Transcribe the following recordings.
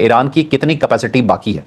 Iran की कितनी capacity बाकी है?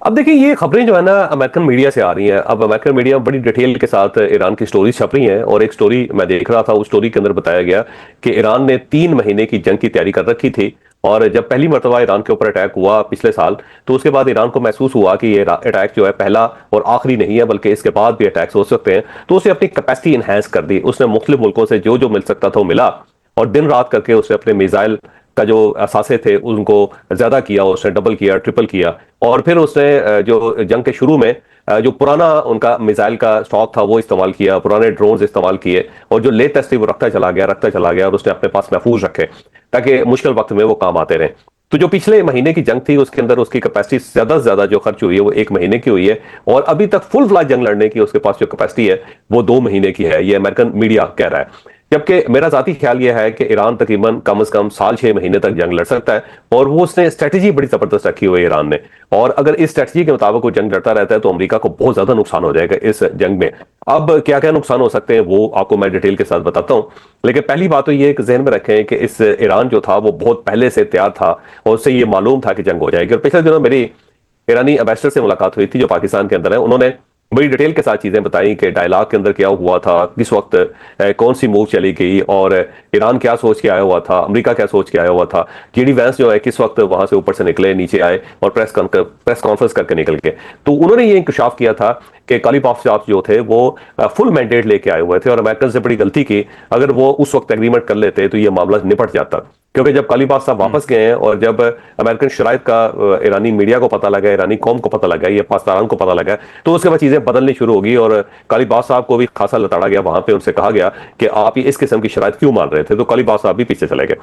अब देखिए, ये खबरें जो है ना अमेरिकन मीडिया से आ रही हैं। अब अमेरिकन मीडिया बड़ी डिटेल के साथ ईरान की स्टोरी छप रही हैं, और एक स्टोरी मैं देख रहा था, उस स्टोरी के अंदर बताया गया कि ईरान ने 3 महीने की जंग की तैयारी कर रखी थी। और जब पहली मरतबा ईरान के ऊपर अटैक हुआ पिछले साल, तो उसके बाद ईरान को महसूस हुआ कि ये अटैक जो है पहला और आखिरी नहीं है, बल्कि इसके बाद भी अटैक्स हो सकते हैं। तो उसने अपनी कैपेसिटी इनहेंस कर दी। उसने मुख्तलिफ मुल्कों से जो जो मिल सकता था वो मिला, और दिन रात करके उसने अपने मिसाइल का जो असासे थे उनको ज्यादा किया, उसने डबल किया, ट्रिपल किया। और फिर उसने जो जंग के शुरू में जो पुराना उनका मिसाइल का स्टॉक था वो इस्तेमाल किया, पुराने ड्रोन्स इस्तेमाल किए, और जो लेटेस्ट थी वो रखता चला गया, और उसने अपने पास महफूज रखे ताकि मुश्किल वक्त में वो काम आते रहे। तो जो पिछले महीने की जंग थी उसके अंदर उसकी कैपेसिटी ज्यादा से ज्यादा जो खर्च हुई है वो 1 महीने की हुई है, और अभी तक फुल फ्लैश जंग लड़ने की उसके पास जो कैपेसिटी है वो 2 महीने की है, ये अमेरिकन मीडिया कह रहा है। जबकि मेरा जाती ख्याल यह है कि ईरान तकरीबन कम से कम साल 6 महीने तक जंग लड़ सकता है, और वो उसने स्ट्रेटेजी बड़ी जबरदस्त रखी हुई है ईरान ने। और अगर इस स्ट्रेटेजी के मुताबिक वो जंग लड़ता रहता है तो अमेरिका को बहुत ज्यादा नुकसान हो जाएगा इस जंग में। अब क्या क्या नुकसान हो सकते हैं वो आपको मैं डिटेल के साथ बताता हूँ। लेकिन पहली बात तो ये एक जहन में रखें कि इस ईरान जो था वो बहुत पहले से तैयार था, और उससे ये मालूम था कि जंग हो जाएगी। और पिछले दिनों मेरी ईरानी एम्बेसडर से मुलाकात हुई थी जो पाकिस्तान के अंदर है। उन्होंने बड़ी डिटेल के साथ चीजें बताई कि डायलॉग के अंदर क्या हुआ था, किस वक्त कौन सी मूव चली गई, और ईरान क्या सोच के आया हुआ था, अमेरिका क्या सोच के आया हुआ था, जेडी वैंस जो है किस वक्त वहां से ऊपर से निकले, नीचे आए और प्रेस कॉन्फ्रेंस करके निकल गए। तो उन्होंने ये इंकशाफ किया था कि कालीपाफ साहब जो थे वो फुल मैंडेट लेके आए हुए थे, और अमेरिकन से बड़ी गलती की। अगर वो उस वक्त एग्रीमेंट कर लेते तो ये मामला निपट जाता। क्योंकि जब कालीबाफ साहब वापस गए हैं, और जब अमेरिकन शराइत का ईरानी मीडिया को पता लगा, ईरानी कौम को पता लगा, ये पाकिस्तान को पता लगा, तो उसके बाद चीजें बदलनी शुरू होगी। और कालीबाफ साहब को भी खासा लताड़ा गया वहां पे, उनसे कहा गया कि आप ये इस किस्म की शराइत क्यों मान रहे थे, तो कालीबाफ साहब भी पीछे चले गए।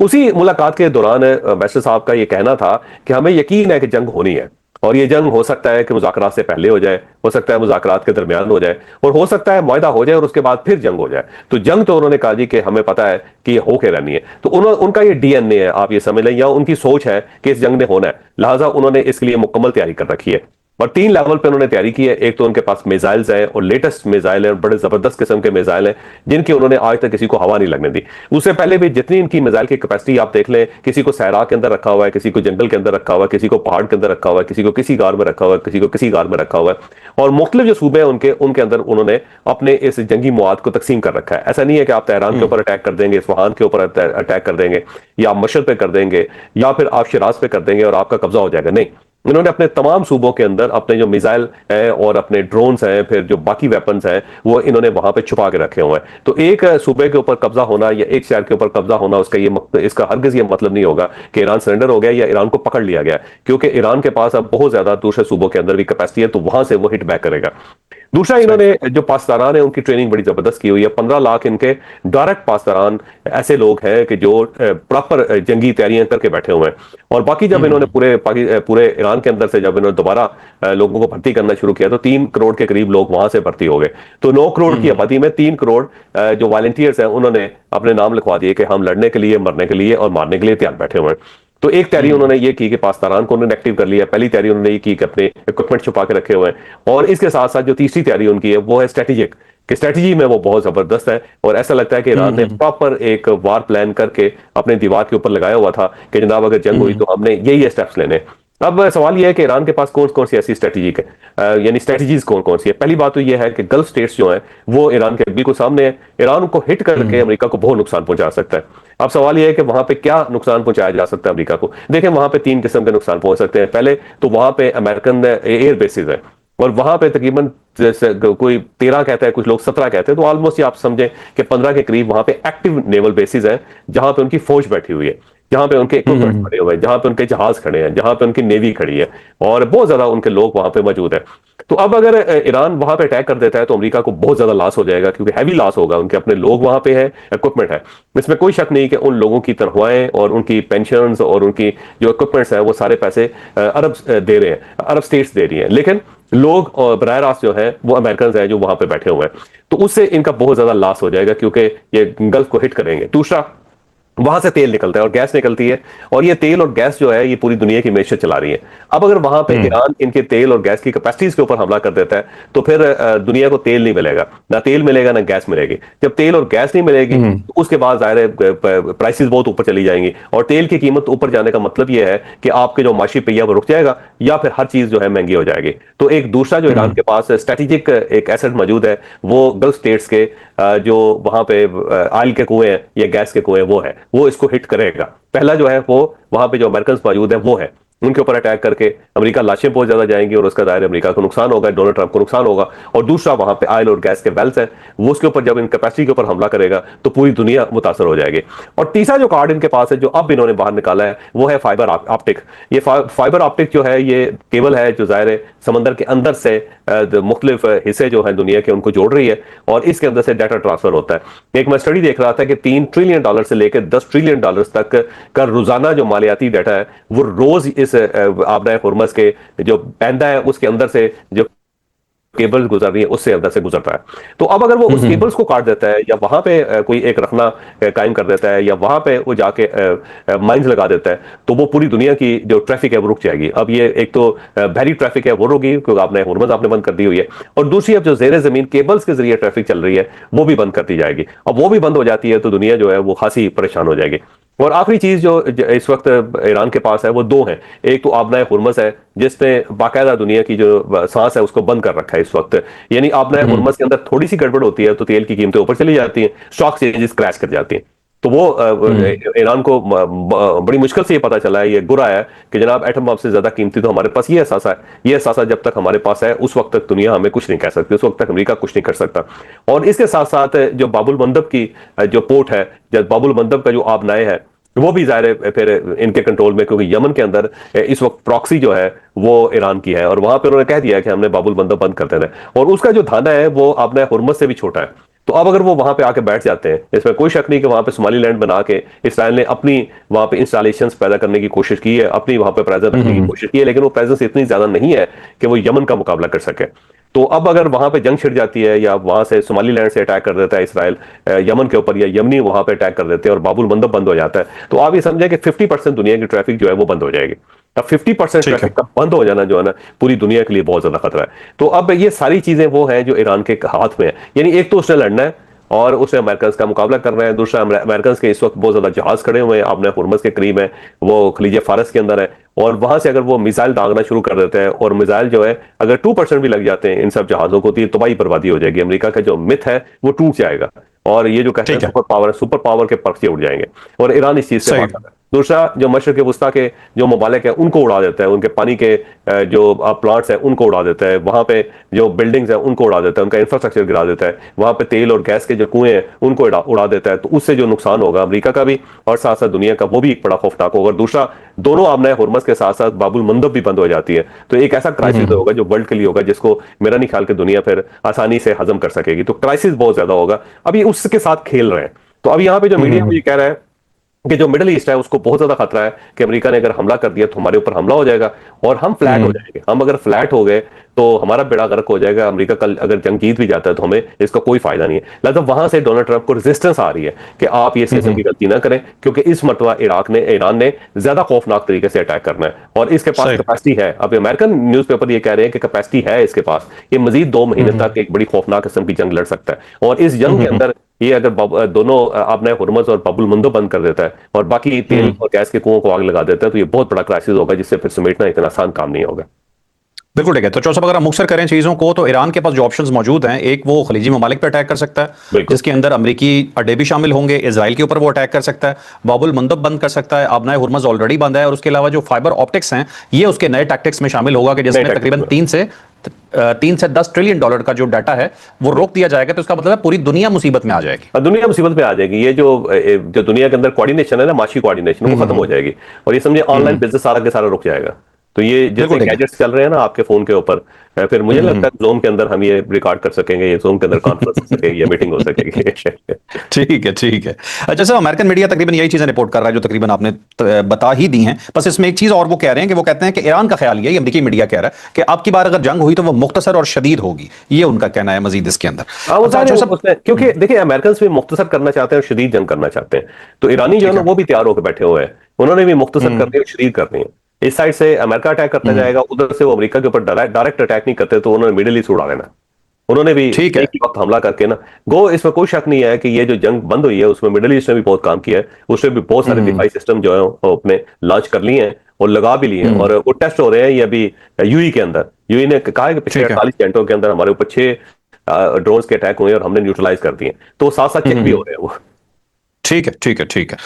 उसी मुलाकात के दौरान बैरिस्टर साहब का ये कहना था कि हमें यकीन है कि जंग होनी है, और ये जंग हो सकता है कि मुज़ाकरात से पहले हो जाए, हो सकता है मुज़ाकरात के दरमियान हो जाए, और हो सकता है मुआहदा हो जाए और उसके बाद फिर जंग हो जाए। तो जंग तो उन्होंने कहा जी कि हमें पता है कि ये होके रहनी है। तो उनका ये डीएनए है, आप ये समझ लें, या उनकी सोच है कि इस जंग ने होना है, लिहाजा उन्होंने इसके लिए मुकम्मल तैयारी कर रखी है। और 3 लेवल पे उन्होंने तैयारी की है। एक तो उनके पास मिसाइल्स हैं, और लेटेस्ट मिसाइल हैं, बड़े जबरदस्त किस्म के मिसाइल हैं जिनकी उन्होंने आज तक किसी को हवा नहीं लगने दी। उससे पहले भी जितनी इनकी मिसाइल की कैपेसिटी आप देख लें, किसी को सहरा के अंदर रखा हुआ है, किसी को जंगल के अंदर रखा हुआ है, किसी को पहाड़ के अंदर रखा हुआ है, किसी को किसी गार में रखा हुआ है, किसी को किसी गार में रखा हुआ है, और मुख्तलिफ जो सूबे हैं उनके अंदर उन्होंने अपने इस जंगी मवाद को तकसीम कर रखा है। ऐसा नहीं है कि आप तेहरान के ऊपर अटैक कर देंगे, इस्फहान के ऊपर अटैक कर देंगे, या आप मशहद पे कर देंगे, या फिर आप शिराज पे कर देंगे और आपका कब्जा हो जाएगा। नहीं, इन्होंने अपने तमाम सूबों के अंदर अपने जो मिसाइल हैं और अपने ड्रोन्स हैं, फिर जो बाकी वेपन्स हैं, वो इन्होंने वहां पे छुपा के रखे हुए हैं। तो एक सूबे के ऊपर कब्जा होना या एक शहर के ऊपर कब्जा होना, इसका हरगिज ये मतलब नहीं होगा कि ईरान सरेंडर हो गया या ईरान को पकड़ लिया गया, क्योंकि ईरान के पास अब बहुत ज्यादा दूसरे सूबों के अंदर भी कैपेसिटी है, तो वहां से वो हिट बैक करेगा। दूसरा, इन्होंने जो पासदारान है उनकी ट्रेनिंग बड़ी जबरदस्त की हुई है। 15 लाख इनके डायरेक्ट पासदारान ऐसे लोग हैं कि जो प्रॉपर जंगी तैयारियां करके बैठे हुए हैं। और बाकी जब इन्होंने पूरे ईरान के अंदर से जब इन्होंने दोबारा लोगों को भर्ती करना शुरू किया तो 3 करोड़ के करीब लोग वहां से भर्ती हो गए। तो 9 करोड़ की आबादी में 3 करोड़ जो वॉलंटियर्स हैं उन्होंने अपने नाम लिखवा दिए कि हम लड़ने के लिए, मरने के लिए और मारने के लिए तैयार बैठे हुए हैं। तो एक तैयारी उन्होंने ये की कि पाकिस्तान को उन्होंने एक्टिव कर लिया। पहली तैयारी उन्होंने ये की कि अपने इक्विपमेंट छुपा के रखे हुए हैं। और इसके साथ साथ जो तीसरी तैयारी उनकी है वो है स्ट्रेटेजिक, कि स्ट्रेटेजी में वो बहुत जबरदस्त है। और ऐसा लगता है कि ईरान ने प्रॉपर एक वार प्लान करके अपने दीवार के ऊपर लगाया हुआ था कि जनाब अगर जंग हुई तो हमने यही स्टेप्स लेने। अब सवाल यह है कि ईरान के पास कौन कौन सी ऐसी स्ट्रेटेजी है, यानी स्ट्रेटेजीज कौन कौन सी है। पहली बात तो यह है कि गल्फ स्टेट्स जो हैं वो ईरान के बिल्कुल सामने है। ईरान को हिट करके अमेरिका को बहुत नुकसान पहुंचा सकता है। अब सवाल यह है कि वहां पे क्या नुकसान पहुंचाया जा सकता है अमेरिका को। देखें, वहां पे 3 किस्म के नुकसान पहुंच सकते हैं। पहले तो वहां पे अमेरिकन एयर बेसिस है, और वहां पे तकरीबन जैसे कोई 13 कहता है, कुछ लोग 17 कहते हैं, तो ऑलमोस्ट आप समझें कि 15 के करीब वहां पे एक्टिव नेवल बेसिस है, जहां पे उनकी फौज बैठी हुई है, जहां पे उनके इक्विपमेंट खड़े हुए हैं, जहां पे उनके जहाज खड़े हैं, जहां पे उनकी नेवी खड़ी है, और बहुत ज्यादा उनके लोग वहां पे मौजूद है। तो अब अगर ईरान वहां पे अटैक कर देता है तो अमेरिका को बहुत ज्यादा लॉस हो जाएगा, क्योंकि हैवी लॉस होगा। उनके अपने लोग वहां पे हैं, इक्विपमेंट है। इसमें कोई शक नहीं कि उन लोगों की तनख्वाहें और उनकी पेंशन और उनकी जो इक्विपमेंट्स हैं वो सारे पैसे अरब दे रहे हैं, अरब स्टेट्स दे रही हैं। लेकिन लोग और बरह रास्त जो है वो अमेरिकन हैं जो वहां पे बैठे हुए हैं। तो उससे इनका बहुत ज्यादा लॉस हो जाएगा, क्योंकि ये गल्फ को हिट करेंगे। दूसरा, वहां से तेल निकलता है और गैस निकलती है, और ये तेल और गैस जो है ये पूरी दुनिया की मैशत चला रही है। अब अगर वहां पे ईरान इनके तेल और गैस की कैपेसिटीज के ऊपर हमला कर देता है तो फिर दुनिया को तेल नहीं मिलेगा, ना तेल मिलेगा ना गैस मिलेगी। जब तेल और गैस नहीं मिलेगी तो उसके बाद जाहिर है प्राइसेस बहुत ऊपर चली जाएंगी, और तेल की कीमत ऊपर जाने का मतलब ये है कि आपके जो माशी पहिया वो रुक जाएगा, या फिर हर चीज जो है महंगी हो जाएगी। तो एक दूसरा जो ईरान के पास स्ट्रेटेजिक एक एसेट मौजूद है वो गल्फ स्टेट्स के जो वहां पे ऑयल के कुएं हैं या गैस के कुएं वो है, वो इसको हिट करेगा। पहला जो है वो वहां पे जो अमेरिकन मौजूद है वो है, उनके ऊपर अटैक करके अमेरिका लाशें बहुत ज्यादा जाएंगी और उसका दायरे अमेरिका को नुकसान होगा, डोनाल्ड ट्रंप को नुकसान होगा। और दूसरा वहां पे ऑयल और गैस के वेल्स हैं, वो उसके ऊपर जब इन कैपेसिटी के ऊपर हमला करेगा तो पूरी दुनिया मुतासर हो जाएगी। और तीसरा जो कार्ड इनके पास है जो अब इन्होंने बाहर निकाला है वो है फाइबर ऑप्टिक। ये फाइबर ऑप्टिक जो है ये केबल है जो जाहिर है समंदर के अंदर से मुख्तलिफ हिस्से जो है दुनिया के उनको जोड़ रही है, और इसके अंदर से डाटा ट्रांसफर होता है। एक मैं स्टडी देख रहा था कि $3 ट्रिलियन से लेकर $10 ट्रिलियन तक का रोजाना जो मालियाती डाटा है वो रोज इस आबराए हुर्मस के जो पैंदा है उसके अंदर से जो केबल्स गुजर रही है उससे अंदर से गुजरता है। तो अब अगर वो उस केबल्स को काट देता है या वहां पे कोई एक रखना कायम कर देता है या वहां पे वो जाके माइंस लगा देता है तो वो पूरी दुनिया की जो ट्रैफिक है वो रुक जाएगी। अब ये एक तो बहरी ट्रैफिक है वो रुकी क्योंकि आपने हुर्मुज़ आपने बंद कर दी हुई है, और दूसरी अब जो जेर जमीन केबल्स के जरिए ट्रैफिक चल रही है वो भी बंद कर दी जाएगी। अब वो भी बंद हो जाती है तो दुनिया जो है वो खासी परेशान हो जाएगी। और आखिरी चीज जो इस वक्त ईरान के पास है वो दो है, एक तो आबनाए हुर्मुज़ है जिसने बाकायदा दुनिया की जो सांस है उसको बंद कर रखा है इस वक्त। यानी आबनाए हुर्मुज़ के अंदर थोड़ी सी गड़बड़ होती है तो तेल की कीमतें ऊपर चली जाती हैं, स्टॉक एक्सचेंजेस क्रैश कर जाती हैं। तो वो ईरान को बड़ी मुश्किल से ये पता चला है, ये गुरा है कि जनाब एटम बम से ज्यादा कीमती तो हमारे पास ये एहसास है, ये एहसास जब तक हमारे पास है उस वक्त तक दुनिया हमें कुछ नहीं कह सकती, उस वक्त तक अमेरिका कुछ नहीं कर सकता। और इसके साथ साथ जो बाबुल मंदब की जो पोर्ट है, जब बाबुल मंदब का जो आबनाए है वो भी जाहिर है फिर इनके कंट्रोल में, क्योंकि यमन के अंदर इस वक्त प्रॉक्सी जो है वो ईरान की है, और वहां पर उन्होंने कह दिया है कि हमने बाबुल मंदब बंद कर देना है, और उसका जो धाना है वो अपने हुर्मुज़ से भी छोटा है। तो अब अगर वो वहां पे आके बैठ जाते हैं, इसमें कोई शक नहीं कि वहां पे सोमालीलैंड बना के इसराइल ने अपनी वहां पे इंस्टॉलेशन पैदा करने की कोशिश की है, अपनी वहां पे प्रेजेंस रखने की कोशिश की है, लेकिन वो प्रेजेंस इतनी ज्यादा नहीं है कि वो यमन का मुकाबला कर सके। तो अब अगर वहां पे जंग छिड़ जाती है या वहां से सोमालीलैंड से अटैक कर देता है इसराइल यमन के ऊपर, या यमनी वहां पे अटैक कर देते हैं और बाबुल मंदब बंद हो जाता है, तो आप ये समझें कि 50% दुनिया की ट्रैफिक जो है वो बंद हो जाएगी। अब 50% ट्रैफिक का बंद हो जाना जो है ना पूरी दुनिया के लिए बहुत ज्यादा खतरा है। तो अब ये सारी चीजें वो हैं जो ईरान के हाथ में है, यानी एक तो उसने लड़ना है और उसे अमेरिकन का मुकाबला कर रहे हैं, दूसरा अमेरिकन के इस वक्त बहुत ज्यादा जहाज खड़े हुए हैं अपने हुर्मुज़ के करीब है, वो खलीज फारस के अंदर है, और वहां से अगर वो मिसाइल दागना शुरू कर देते हैं और मिसाइल जो है अगर 2% भी लग जाते हैं इन सब जहाजों को तो ये तबाही बर्बादी हो जाएगी, अमेरिका का जो मिथ है वो टूट जाएगा, और ये जो कहते हैं सुपर पावर के पर्चे उड़ जाएंगे, और ईरान इस चीज से बात है। दूसरा जो मशरक़ वस्ता के जो ममालिक है उनको उड़ा देता है, उनके पानी के जो प्लांट्स हैं उनको उड़ा देता है, वहां पे जो बिल्डिंग्स हैं उनको उड़ा देता है, उनका इंफ्रास्ट्रक्चर गिरा देता है, वहां पे तेल और गैस के जो कुएं हैं उनको उड़ा देता है। तो उससे जो नुकसान होगा अमेरिका का भी और साथ साथ दुनिया का वो भी एक बड़ा खौफनाक होगा। दूसरा दोनों आबनाए हुर्मुज़ के साथ साथ बाबुल मंदब भी बंद हो जाती है तो एक ऐसा क्राइसिस होगा जो वर्ल्ड के लिए होगा जिसको मेरा नहीं ख्याल कि दुनिया फिर आसानी से हजम कर सकेगी। तो क्राइसिस बहुत ज्यादा होगा, अभी उसके साथ खेल रहे हैं। तो अभी यहाँ पे जो मीडिया मुझे कह रहा है कि जो मिडिल ईस्ट है उसको बहुत ज्यादा खतरा है कि अमेरिका ने अगर हमला कर दिया तो हमारे ऊपर हमला हो जाएगा और हम फ्लैट हो जाएंगे। हम अगर फ्लैट हो गए तो हमारा बेड़ा गर्क हो जाएगा, अमेरिका कल अगर जंग जीत भी जाता है तो हमें इसका कोई फायदा नहीं है। लिहाजा वहां से डोनाल्ड ट्रंप को रेजिस्टेंस आ रही है कि आप ये किस्म की गलती ना करें, क्योंकि इस मरतबा ईरान ने ज्यादा खौफनाक तरीके से अटैक करना है और इसके पास कैपेसिटी है। अब अमेरिकन न्यूज़पेपर ये कह रहे हैं कि कैपेसिटी है इसके पास, ये मजीद 2 महीने तक एक बड़ी खौफनाक किस्म की जंग लड़ सकता है। और इस जंग के अंदर ये अगर दोनों आपने हुर्मुज़ और बाबुल मंदब बंद कर देता है और बाकी तेल और गैस के कुओं को आग लगा देता है तो ये बहुत बड़ा क्राइसिस होगा जिससे फिर समेटना इतना आसान काम नहीं होगा। बिल्कुल ठीक है। तो चौसा अगर हम मुख्तर करें चीजों को तो ईरान के पास जो ऑप्शंस मौजूद हैं, एक वो खलीजी ममालिक पर अटैक कर सकता है जिसके अंदर अमेरिकी अड्डे भी शामिल होंगे, इजराइल के ऊपर वो अटैक कर सकता है, बाबुल मंदब बंद कर सकता है, आबनाए हुर्मुज़ ऑलरेडी बंद है, और उसके अलावा जो फाइबर ऑप्टिक्स हैं ये उसके नए टैक्टिक्स में शामिल होगा कि जिसमें तकरीबन 3 से 10 ट्रिलियन डॉलर का जो डाटा है वो रोक दिया जाएगा। तो इसका मतलब है पूरी दुनिया मुसीबत में आ जाएगी, दुनिया मुसीबत में आ जाएगी। ये जो दुनिया के अंदर कोऑर्डिनेशन है ना, माशी कोऑर्डिनेशन, वो खत्म हो जाएगी और ये समझे ऑनलाइन बिजनेस सारा के सारा रुक जाएगा। तो ये जैसे बिल्कुल ठीक है। गैजेट्स चल रहे हैं ना आपके फोन के ऊपर, फिर मुझे लगता है जूम के अंदर हम ये रिकॉर्ड कर सकेंगे, ये जूम के अंदर कॉन्फ्रेंस हो सकेगी या मीटिंग हो सकेगी। ठीक है, ठीक है। अच्छा सर, अमेरिकन मीडिया तकरीबन यही चीजें रिपोर्ट कर रहा है जो तकरीबन आपने बता ही दी हैं। बस इसमें एक चीज और वो कह रहे हैं कि वो कहते हैं कि ईरान का ख्याल ये अमेरिकी मीडिया कह रहा है कि अब की बार अगर जंग हुई तो वो मुख्तसर और शदीद होगी। ये उनका कहना है मजीद इसके अंदर। हाँ वो अच्छा जाहिर है जो सब क्योंकि देखिए अमेरिकन भी मुख्तसर करना चाहते हैं और शदीद जंग करना चाहते हैं, तो ईरानी जो है ठीक ना है। वो भी तैयार होकर बैठे हुए हैं, उन्होंने भी मुख्तसर करनी है और शदीद करनी है। इस साइड से अमेरिका अटैक करता जाएगा, उधर से वो अमेरिका के ऊपर डायरेक्ट अटैक नहीं करते, तो उन्होंने मिडिल ईस्ट उड़ा देना। उन्होंने भी ठीक एक है। ही वक्त हमला करके ना, गो इसमें कोई शक नहीं है कि ये जो जंग बंद हुई है उसमें मिडिल ईस्ट ने भी बहुत काम किया है, उसमें भी बहुत सारे दिफाई सिस्टम जो है वो अपने लॉन्च कर लिए हैं और लगा भी लिए हैं, और वो टेस्ट हो रहे हैं ये अभी यूई के अंदर। यूई ने कहा है कि पिछले ठीक है। 48 घंटों के अंदर हमारे ऊपर 6 ड्रोन्स के अटैक हुए और हमने न्यूट्रलाइज कर दिए, तो साथ साथ चेक भी हो रहे हैं वो। ठीक है, ठीक है, ठीक है।